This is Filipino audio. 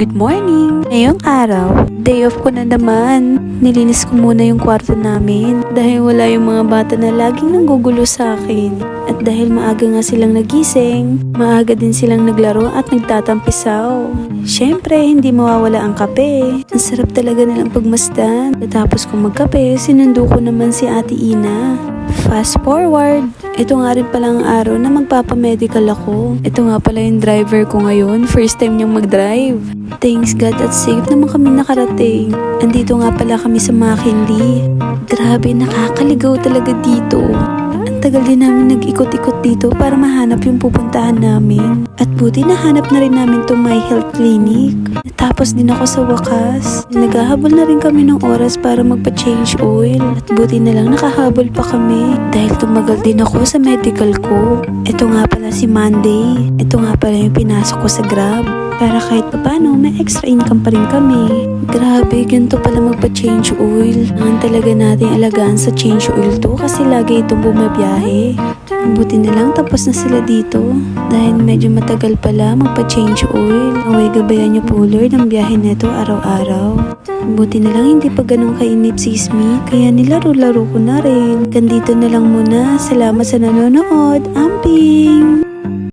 Good morning! Ngayong araw, day off ko na naman. Nilinis ko muna yung kwarto namin dahil wala yung mga bata na laging nanggugulo sa akin. At dahil maaga nga silang nagising, maaga din silang naglaro at nagtatampisaw. Siyempre, hindi mawawala ang kape. Ang sarap talaga nilang pagmasdan. Katapos kong magkape, sinundo ko naman si Ate Ina. Fast forward, ito nga rin palang araw na magpapamedical ako. Ito nga pala yung driver ko ngayon, first time niyang mag-drive. Thanks God at safe naman kami nakarating. Andito nga pala kami sa McKinley. Grabe, nakakaligaw talaga dito. Ang tagal din namin nag-ikot-ikot dito para mahanap yung pupuntahan namin. At buti nahanap na rin namin itong My Health Clinic. Natapos din ako sa wakas. Naghahabol na rin kami ng oras para magpa-change oil. At buti na lang nakahabol pa kami. Dahil tumagal din ako sa medical ko. Ito nga pala si Monday. Ito nga pala yung pinasok ko sa Grab. Para kahit papano, may extra income pa rin kami. Grabe, ganito pala magpa-change oil. Ang talaga natin alagaan sa change oil to kasi lagi itong bumabiyahe. Buti na lang tapos na sila dito. Dahil medyo matagal pala magpa-change oil. Away gabayan niyo po Lord ang biyahe neto araw-araw. Buti na lang hindi pa ganun kainip si Smee. Kaya nilaro-laro ko na rin. Gandito na lang muna. Salamat sa nanonood. Amping!